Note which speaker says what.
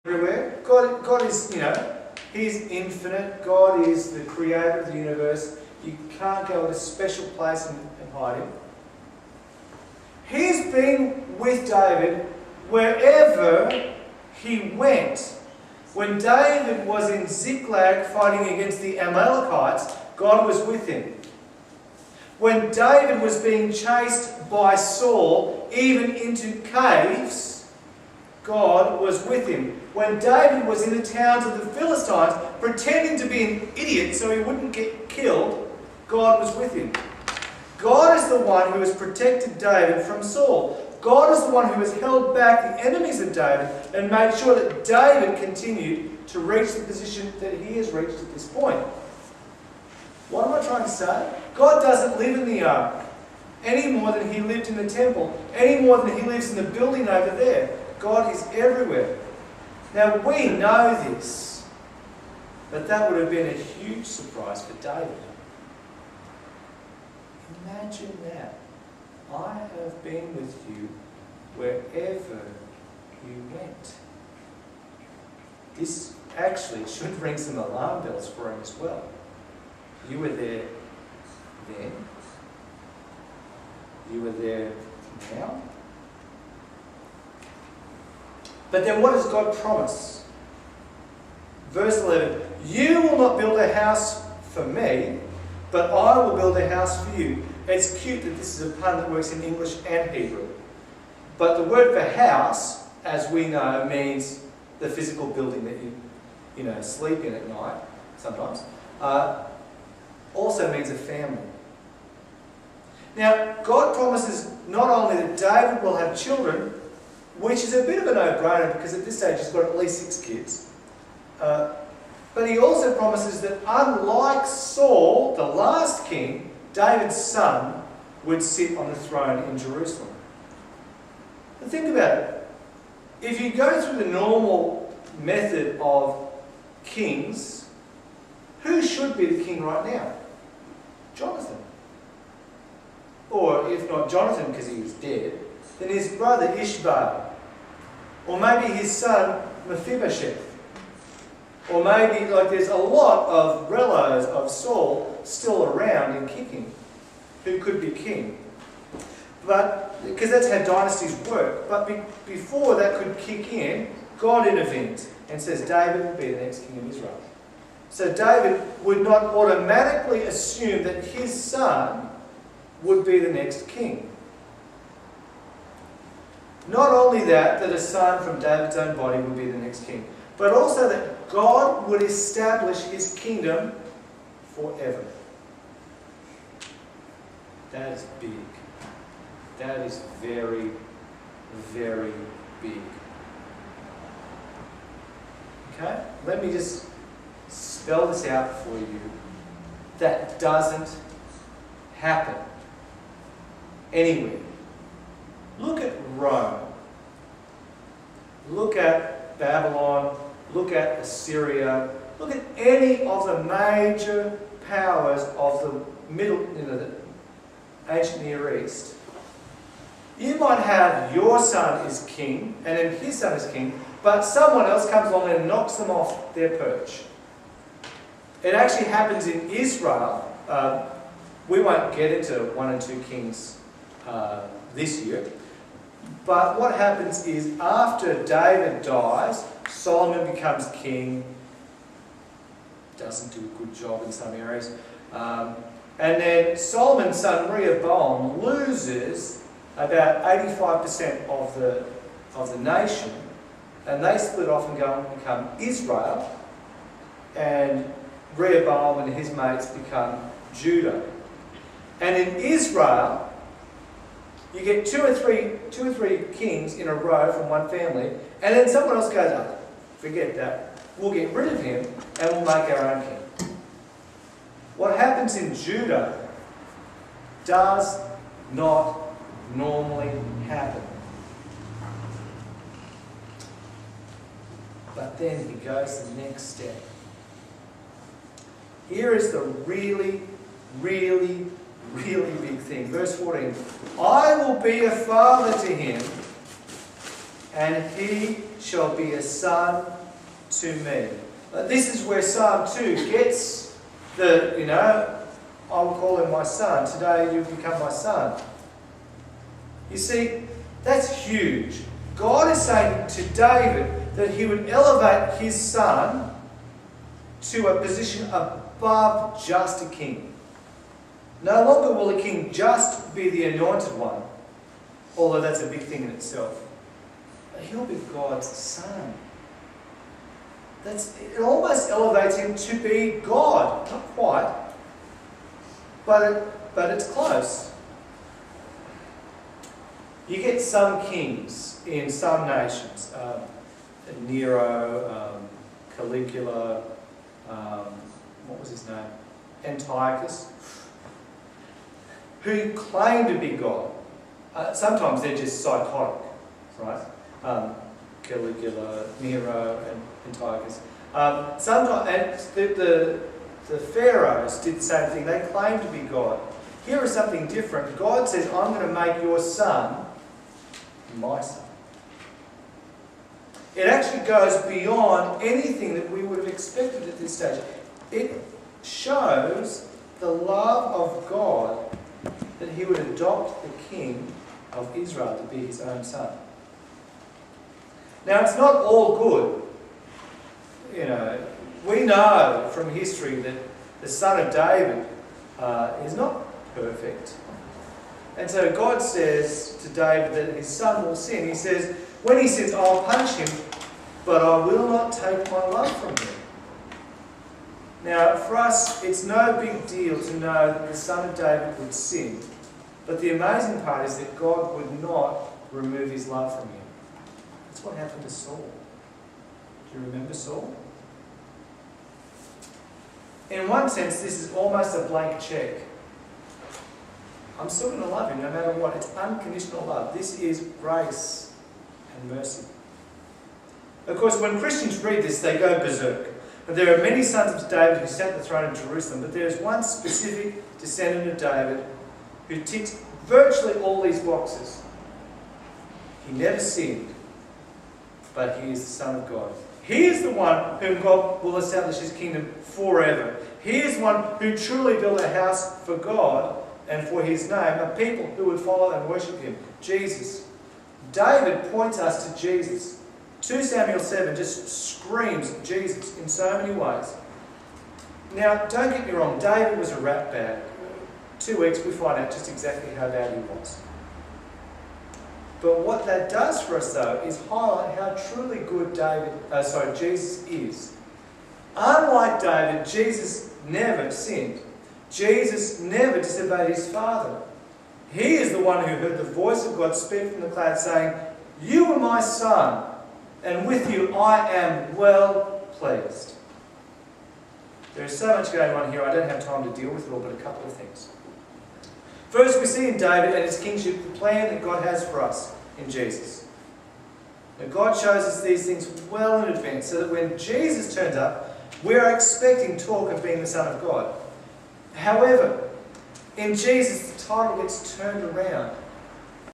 Speaker 1: everywhere. God is, He's infinite. God is the creator of the universe. You can't go to a special place and hide Him. He's been with David wherever he went. When David was in Ziklag fighting against the Amalekites, God was with him. When David was being chased by Saul, even into caves, God was with him. When David was in the towns of the Philistines, pretending to be an idiot so he wouldn't get killed, God was with him. God is the one who has protected David from Saul. God is the one who has held back the enemies of David and made sure that David continued to reach the position that he has reached at this point. What am I trying to say? God doesn't live in the ark any more than He lived in the temple, any more than He lives in the building over there. God is everywhere. Now we know this, but that would have been a huge surprise for David. Imagine that. I have been with you wherever you went. This actually should ring some alarm bells for him as well. You were there then. You were there now. But then what does God promise? Verse 11, you will not build a house for me, but I will build a house for you. It's cute that this is a pun that works in English and Hebrew. But the word for house, as we know, means the physical building that you sleep in at night, sometimes. Also means a family. Now, God promises not only that David will have children, which is a bit of a no-brainer because at this stage he's got at least 6 kids. But He also promises that unlike Saul, the last king, David's son would sit on the throne in Jerusalem. But think about it. If you go through the normal method of kings, who should be the king right now? Jonathan. Or if not Jonathan because he was dead, then his brother Ishbaal. Or maybe his son Mephibosheth. Or maybe, there's a lot of relatives of Saul still around and kicking who could be king. But, because that's how dynasties work. But before that could kick in, God intervenes and says David will be the next king of Israel. So David would not automatically assume that his son would be the next king. Not only that a son from David's own body would be the next king, but also that God would establish His kingdom forever. That is big. That is very, very big. Okay? Let me just spell this out for you. That doesn't happen anywhere. Look at Rome. Look at Babylon. Look at Assyria. Look at any of the major powers of the the ancient Near East. You might have your son is king, and then his son is king, but someone else comes along and knocks them off their perch. It actually happens in Israel. We won't get into 1 and 2 Kings this year. But what happens is after David dies, Solomon becomes king. Doesn't do a good job in some areas. And then Solomon's son Rehoboam loses about 85% of the nation. And they split off and go and become Israel. And Rehoboam and his mates become Judah. And in Israel, you get two or three kings in a row from one family, and then someone else goes, oh, forget that. We'll get rid of him and we'll make our own king. What happens in Judah does not normally happen. But then he goes the next step. Here is the really, really, really big thing. Verse 14. I will be a father to him, and he shall be a son to me. This is where Psalm 2 gets I'll call him my son. Today you've become my son. You see, that's huge. God is saying to David that he would elevate his son to a position above just a king. No longer will a king just be the anointed one, although that's a big thing in itself. But he'll be God's son. It almost elevates him to be God. Not quite, but it's close. You get some kings in some nations, Nero, Caligula, what was his name? Antiochus, who claim to be God. Sometimes they're just psychotic, right? Caligula, Nero, and Antiochus. Sometimes, and the pharaohs did the same thing. They claimed to be God. Here is something different. God says, I'm going to make your son my son. It actually goes beyond anything that we would have expected at this stage. It shows the love of God that he would adopt the king of Israel to be his own son. Now, it's not all good. We know from history that the son of David is not perfect. And so God says to David that his son will sin. He says, when he sins, I'll punish him, but I will not take my love from him. Now, for us, it's no big deal to know that the son of David would sin. But the amazing part is that God would not remove his love from him. That's what happened to Saul. Do you remember Saul? In one sense, this is almost a blank check. I'm still going to love him no matter what. It's unconditional love. This is grace and mercy. Of course, when Christians read this, they go berserk. But there are many sons of David who sat on the throne in Jerusalem, but there is one specific descendant of David who ticks virtually all these boxes. He never sinned, but he is the Son of God. He is the one whom God will establish his kingdom forever. He is the one who truly built a house for God and for his name, a people who would follow and worship him. Jesus. David points us to Jesus. 2 Samuel 7 just screams Jesus in so many ways. Now, don't get me wrong, David was a rat bag. 2 weeks we find out just exactly how bad he was. But what that does for us, though, is highlight how truly good Jesus is. Unlike David, Jesus never sinned. Jesus never disobeyed his Father. He is the one who heard the voice of God speak from the cloud saying, "You are my son, and with you I am well pleased." There is so much going on here, I don't have time to deal with it all, but a couple of things. First, we see in David and his kingship the plan that God has for us in Jesus. Now, God shows us these things well in advance, so that when Jesus turns up, we are expecting talk of being the Son of God. However, in Jesus, the title gets turned around.